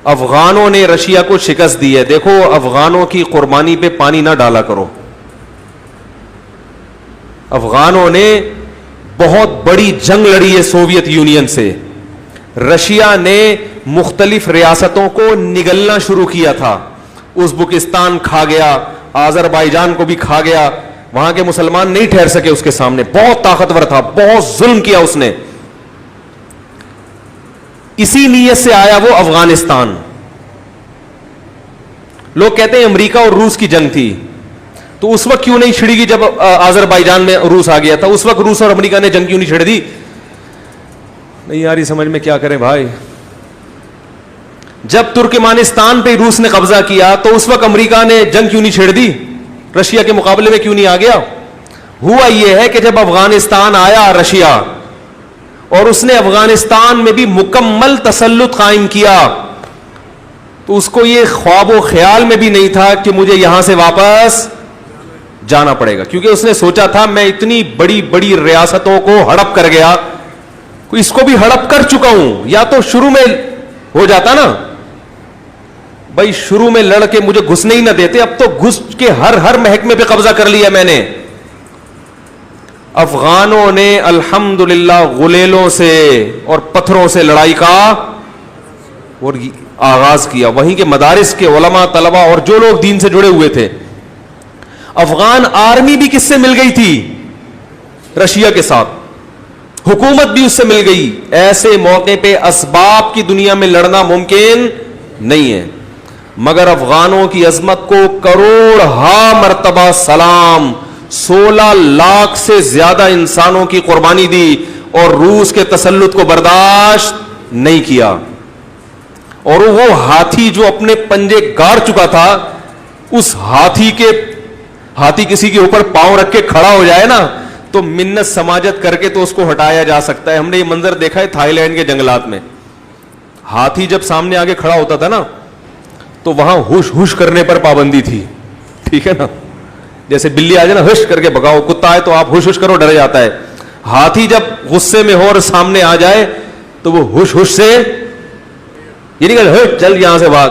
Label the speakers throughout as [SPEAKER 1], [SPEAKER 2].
[SPEAKER 1] افغانوں نے رشیا کو شکست دی ہے. دیکھو افغانوں کی قربانی پہ پانی نہ ڈالا کرو. افغانوں نے بہت بڑی جنگ لڑی ہے سوویت یونین سے. رشیا نے مختلف ریاستوں کو نگلنا شروع کیا تھا. ازبکستان کھا گیا, آذربائیجان کو بھی کھا گیا. وہاں کے مسلمان نہیں ٹھہر سکے اس کے سامنے. بہت طاقتور تھا, بہت ظلم کیا اس نے. اسی نیت سے آیا وہ افغانستان. لوگ کہتے ہیں امریکہ اور روس کی جنگ تھی, تو اس وقت کیوں نہیں چھڑی گی جب آذربائیجان میں روس آ گیا تھا؟ اس وقت روس اور امریکہ نے جنگ کیوں نہیں چھڑ دی؟ نہیں یار, سمجھ میں کیا کریں بھائی. جب ترکمانستان پہ روس نے قبضہ کیا تو اس وقت امریکہ نے جنگ کیوں نہیں چھیڑ دی؟ رشیا کے مقابلے میں کیوں نہیں آ گیا؟ ہوا یہ ہے کہ جب افغانستان آیا رشیا, اور اس نے افغانستان میں بھی مکمل تسلط قائم کیا, تو اس کو یہ خواب و خیال میں بھی نہیں تھا کہ مجھے یہاں سے واپس جانا پڑے گا, کیونکہ اس نے سوچا تھا میں اتنی بڑی بڑی ریاستوں کو ہڑپ کر گیا, اس کو بھی ہڑپ کر چکا ہوں. یا تو شروع میں ہو جاتا نا بھائی, شروع میں لڑ کے مجھے گھسنے ہی نہ دیتے, اب تو گھس کے ہر محکمے پہ قبضہ کر لیا میں نے. افغانوں نے الحمدللہ غلیلوں سے اور پتھروں سے لڑائی کا اور آغاز کیا. وہیں کے مدارس کے علماء, طلبہ اور جو لوگ دین سے جڑے ہوئے تھے. افغان آرمی بھی کس سے مل گئی تھی؟ رشیا کے ساتھ. حکومت بھی اس سے مل گئی. ایسے موقع پہ اسباب کی دنیا میں لڑنا ممکن نہیں ہے, مگر افغانوں کی عظمت کو کروڑ ہا مرتبہ سلام. 16 لاکھ سے زیادہ انسانوں کی قربانی دی اور روس کے تسلط کو برداشت نہیں کیا. اور وہ ہاتھی جو اپنے پنجے گاڑ چکا تھا, اس ہاتھی کسی کے اوپر پاؤں رکھ کے کھڑا ہو جائے نا تو منت سماجت کر کے تو اس کو ہٹایا جا سکتا ہے. ہم نے یہ منظر دیکھا ہے تھائی لینڈ کے جنگلات میں. ہاتھی جب سامنے آگے کھڑا ہوتا تھا نا تو وہاں ہوش ہوش کرنے پر پابندی تھی, ٹھیک ہے نا. جیسے بلی آ جائے نا ہوش کر کے بھگاؤ, کتا ہے تو آپ ہوش ہوش کرو, ڈر جاتا ہے. ہاتھی جب غصے میں ہو اور سامنے آ جائے تو وہ ہوش ہوش سے یہ نہیں کہ چل یہاں سے بھاگ,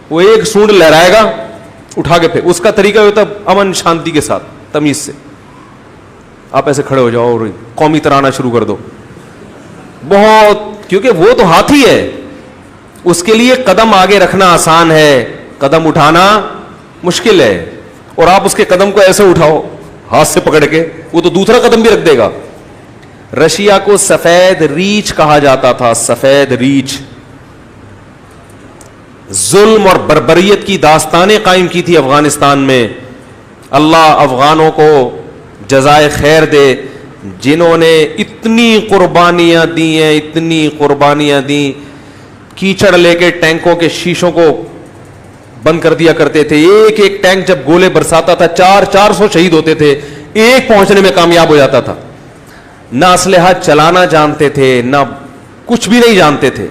[SPEAKER 1] وہ ایک سونڈ لہرائے گا اٹھا کے پھینک. اس کا طریقہ ہوتا امن شانتی کے ساتھ, تمیز سے. آپ ایسے کھڑے ہو جاؤ اور قومی ترانہ شروع کر دو بہت, کیونکہ وہ تو ہاتھی ہے, اس کے لیے قدم آگے رکھنا آسان ہے, قدم اٹھانا مشکل ہے. اور آپ اس کے قدم کو ایسے اٹھاؤ ہاتھ سے پکڑ کے, وہ تو دوسرا قدم بھی رکھ دے گا. رشیا کو سفید ریچھ کہا جاتا تھا, سفید ریچھ. ظلم اور بربریت کی داستانیں قائم کی تھی افغانستان میں. اللہ افغانوں کو جزائے خیر دے, جنہوں نے اتنی قربانیاں دی ہیں, اتنی قربانیاں دی. کیچڑ لے کے ٹینکوں کے شیشوں کو بند کر دیا کرتے تھے. ایک ایک ٹینک جب گولے برساتا تھا 400 شہید ہوتے تھے, ایک پہنچنے میں کامیاب ہو جاتا تھا. نہ اسلحہ چلانا جانتے تھے, نہ کچھ بھی نہیں جانتے تھے.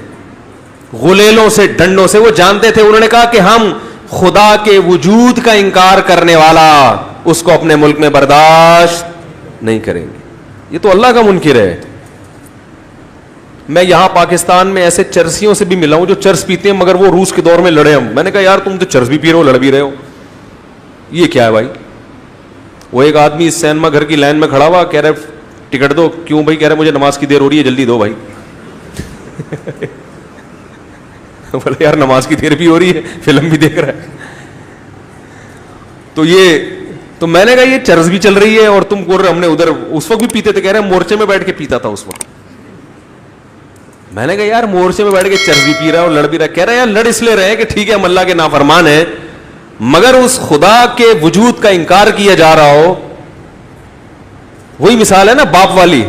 [SPEAKER 1] غلیلوں سے, ڈنڈوں سے وہ جانتے تھے. انہوں نے کہا کہ ہم خدا کے وجود کا انکار کرنے والا اس کو اپنے ملک میں برداشت نہیں کریں گے. یہ تو اللہ کا منکر ہے. میں یہاں پاکستان میں ایسے چرسیوں سے بھی ملا ہوں جو چرس پیتے ہیں مگر وہ روس کے دور میں لڑے ہم. میں نے کہا یار تم تو چرس بھی پی رہے ہو, لڑ بھی رہے ہو, یہ کیا ہے بھائی؟ وہ ایک آدمی سینما گھر کی لائن میں کھڑا ہوا, کہہ رہے ٹکٹ دو. کیوں بھائی؟ کہہ رہے مجھے نماز کی دیر ہو رہی ہے, جلدی دو بھائی. بولے یار نماز کی دیر بھی ہو رہی ہے, فلم بھی دیکھ رہا ہے. تو میں نے کہا یہ چرس بھی چل رہی ہے اور تم بول رہے ہم نے ادھر اس وقت بھی پیتے تھے. کہہ رہے مورچے میں بیٹھ کے پیتا تھا اس وقت. میں نے کہا یار مورچے میں بیٹھ کے چرس بھی پی رہا ہے اور لڑ بھی رہا ہے. کہہ رہے یار لڑ اس لیے رہے ہیں کہ ٹھیک ہے ہم اللہ کے نافرمان ہیں, مگر اس خدا کے وجود کا انکار کیا جا رہا ہو. وہی مثال ہے نا باپ والی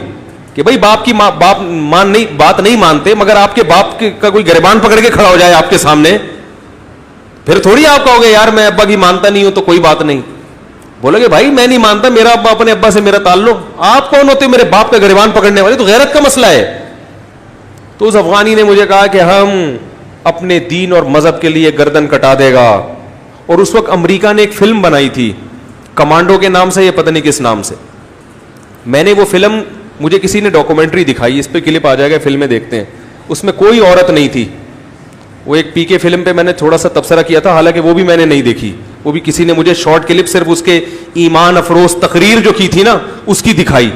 [SPEAKER 1] کہ بھائی باپ کی بات نہیں مانتے, مگر آپ کے باپ کا کوئی گریبان پکڑ کے کھڑا ہو جائے آپ کے سامنے, پھر تھوڑی آپ کہو گے یار میں ابا کی مانتا نہیں ہوں تو کوئی بات نہیں. بولو گے بھائی میں نہیں مانتا, میرا ابا اپنے ابا سے میرا تعلق. آپ کون ہوتے میرے باپ کا گریبان پکڑنے والے؟ تو غیرت کا مسئلہ ہے. تو اس افغانی نے مجھے کہا کہ ہم اپنے دین اور مذہب کے لیے گردن کٹا دے گا. اور اس وقت امریکہ نے ایک فلم بنائی تھی کمانڈو کے نام سے, یہ پتہ نہیں کس نام سے. میں نے وہ فلم, مجھے کسی نے ڈاکومنٹری دکھائی, اس پہ کلپ آ جائے گا, فلمیں دیکھتے ہیں. اس میں کوئی عورت نہیں تھی, وہ ایک پی کے فلم پہ میں نے تھوڑا سا تبصرہ کیا تھا, حالانکہ وہ بھی میں نے نہیں دیکھی, وہ بھی کسی نے مجھے شارٹ کلپ صرف اس کے ایمان افروز تقریر جو کی تھی نا اس کی دکھائی,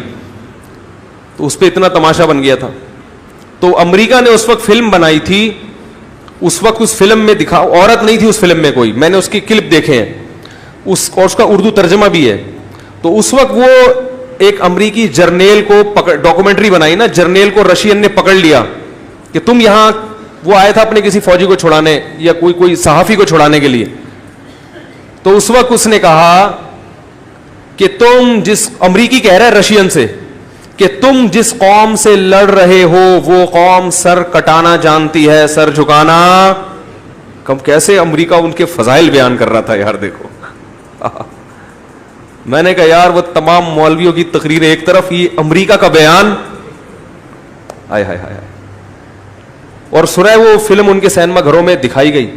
[SPEAKER 1] تو اس پہ اتنا تماشا بن گیا تھا. تو امریکہ نے اس وقت فلم بنائی تھی, اس وقت اس فلم میں دکھا, عورت نہیں تھی اس فلم میں کوئی, میں نے اس کی کلپ دیکھے ہیں اور اس کا اردو ترجمہ بھی ہے. تو اس وقت وہ ایک امریکی جرنیل کو ڈاکومنٹری بنائی نا, جرنیل کو رشین نے پکڑ لیا کہ تم یہاں, وہ آیا تھا اپنے کسی فوجی کو چھڑانے یا کوئی صحافی کو چھڑانے کے لیے, تو اس وقت اس نے کہا کہ تم جس, امریکی کہہ رہا ہے رشین سے کہ تم جس قوم سے لڑ رہے ہو وہ قوم سر کٹانا جانتی ہے, سر جھکانا کم. کیسے امریکہ ان کے فضائل بیان کر رہا تھا یار, دیکھو. میں نے کہا یار وہ تمام مولویوں کی تقریر ایک طرف, یہ امریکہ کا بیان, ہائے ہائے ہائے. اور سورہ وہ فلم ان کے سینما گھروں میں دکھائی گئی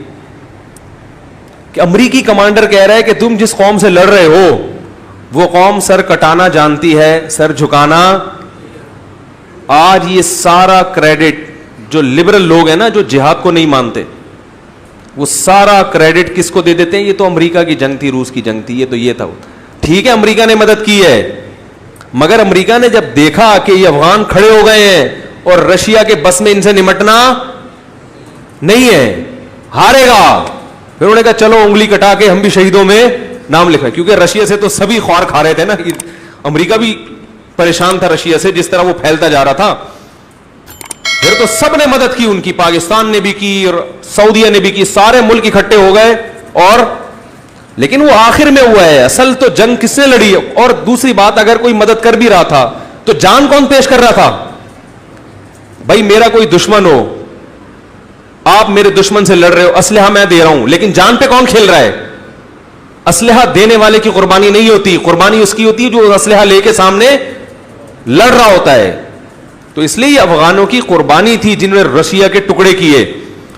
[SPEAKER 1] کہ امریکی کمانڈر کہہ رہا ہے کہ تم جس قوم سے لڑ رہے ہو وہ قوم سر کٹانا جانتی ہے, سر جھکانا. آج یہ سارا کریڈٹ جو لبرل لوگ ہیں نا, جو جہاد کو نہیں مانتے, وہ سارا کریڈٹ کس کو دے دیتے ہیں؟ یہ تو امریکہ کی جنگ تھی, روس کی جنگ تھی, یہ تو یہ تھا. ٹھیک ہے امریکہ نے مدد کی ہے, مگر امریکہ نے جب دیکھا کہ یہ افغان کھڑے ہو گئے ہیں اور رشیا کے بس میں ان سے نمٹنا نہیں ہے, ہارے گا, پھر انہوں نے کہا چلو انگلی کٹا کے ہم بھی شہیدوں میں نام لکھا. کیونکہ رشیا سے تو سبھی خوار کھا رہے تھے نا, امریکہ بھی پریشان تھا رشیا سے جس طرح وہ پھیلتا جا رہا تھا. پھر تو سب نے مدد کی ان کی, پاکستان نے بھی کی اور سعودیہ نے بھی کی, سارے ملک اکٹھے ہو گئے. اور لیکن وہ آخر میں ہوا ہے, اصل تو جنگ کس نے لڑی. اور دوسری بات, اگر کوئی مدد کر بھی رہا تھا تو جان کون پیش کر رہا تھا؟ بھائی میرا کوئی دشمن ہو, آپ میرے دشمن سے لڑ رہے ہو, اسلحہ میں دے رہا ہوں, لیکن جان پہ کون کھیل رہا ہے؟ اسلحہ دینے والے کی قربانی نہیں ہوتی, قربانی اس کی ہوتی ہے جو اسلحہ لے کے سامنے لڑ رہا ہوتا ہے. تو اس لیے یہ افغانوں کی قربانی تھی جنہوں نے رشیا کے ٹکڑے کیے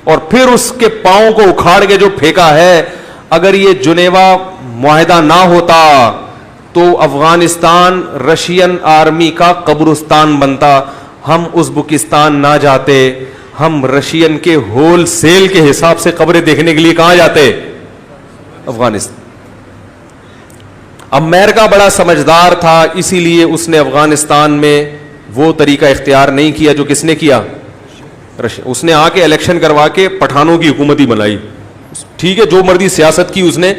[SPEAKER 1] اور پھر اس کے پاؤں کو اکھاڑ کے جو پھینکا ہے. اگر یہ جنیوا معاہدہ نہ ہوتا تو افغانستان رشین آرمی کا قبرستان بنتا, ہم ازبکستان نہ جاتے, ہم رشین کے ہول سیل کے حساب سے قبریں دیکھنے کے لیے کہاں جاتے؟ افغانستان. امریکہ بڑا سمجھدار تھا, اسی لیے اس نے افغانستان میں وہ طریقہ اختیار نہیں کیا جو کس نے کیا؟ اس نے آ کے الیکشن کروا کے پٹھانوں کی حکومت ہی بنائی. ٹھیک ہے جو مرضی سیاست کی اس نے,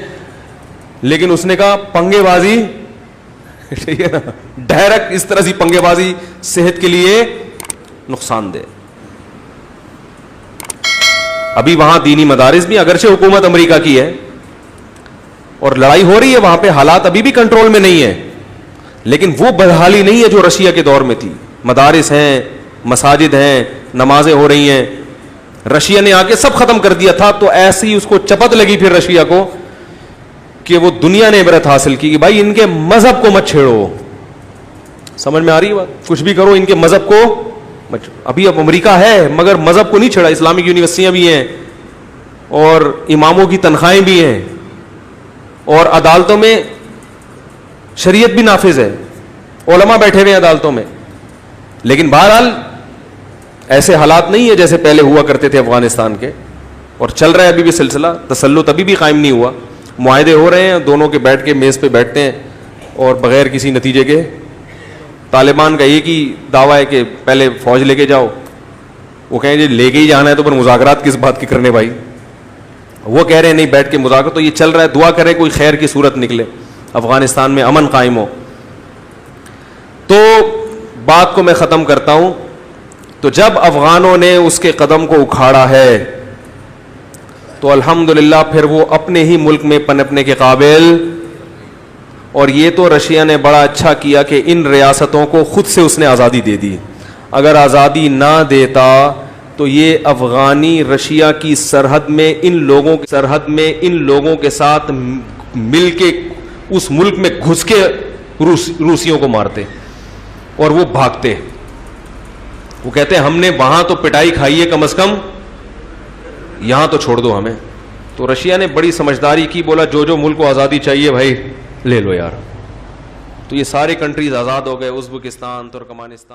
[SPEAKER 1] لیکن اس نے کہا پنگے بازی, ٹھیک ہے نا, ڈائریکٹ اس طرح سی پنگے بازی صحت کے لیے نقصان دہ. ابھی وہاں دینی مدارس بھی, اگرچہ حکومت امریکہ کی ہے اور لڑائی ہو رہی ہے وہاں پہ, حالات ابھی بھی کنٹرول میں نہیں ہے, لیکن وہ بدحالی نہیں ہے جو رشیا کے دور میں تھی. مدارس ہیں, مساجد ہیں, نمازیں ہو رہی ہیں. رشیا نے آ کے سب ختم کر دیا تھا, تو ایسی اس کو چپت لگی پھر رشیا کو کہ وہ دنیا نے عبرت حاصل کی کہ بھائی ان کے مذہب کو مت چھیڑو. سمجھ میں آ رہی ہے بات؟ کچھ بھی کرو ان کے مذہب کو مت. ابھی اب امریکہ ہے مگر مذہب کو نہیں چھیڑا, اسلامک یونیورسٹیاں بھی ہیں اور اماموں کی تنخواہیں بھی ہیں اور عدالتوں میں شریعت بھی نافذ ہے, علماء بیٹھے ہوئے ہیں عدالتوں میں. لیکن بہرحال ایسے حالات نہیں ہے جیسے پہلے ہوا کرتے تھے افغانستان کے, اور چل رہا ہے ابھی بھی سلسلہ. تسلط ابھی بھی قائم نہیں ہوا, معاہدے ہو رہے ہیں, دونوں کے بیٹھ کے میز پہ بیٹھتے ہیں اور بغیر کسی نتیجے کے. طالبان کا ایک ہی دعویٰ ہے کہ پہلے فوج لے کے جاؤ, وہ کہیں جی لے کے ہی جانا ہے تو پھر مذاکرات کس بات کی کرنے بھائی. وہ کہہ رہے ہیں نہیں بیٹھ کے مذاکرات. تو یہ چل رہا ہے, دعا کرے کوئی خیر کی صورت نکلے, افغانستان میں امن قائم ہو. تو بات کو میں ختم کرتا ہوں. تو جب افغانوں نے اس کے قدم کو اکھاڑا ہے تو الحمدللہ پھر وہ اپنے ہی ملک میں پنپنے کے قابل. اور یہ تو رشیا نے بڑا اچھا کیا کہ ان ریاستوں کو خود سے اس نے آزادی دے دی. اگر آزادی نہ دیتا تو یہ افغانی رشیا کی سرحد میں ان لوگوں کے ساتھ مل کے اس ملک میں گھس کے روسیوں کو مارتے اور وہ بھاگتے. وہ کہتے ہیں ہم نے وہاں تو پٹائی کھائی ہے, کم از کم یہاں تو چھوڑ دو ہمیں. تو رشیا نے بڑی سمجھداری کی, بولا جو ملک کو آزادی چاہیے بھائی لے لو یار. تو یہ سارے کنٹریز آزاد ہو گئے, ازبکستان, ترکمانستان.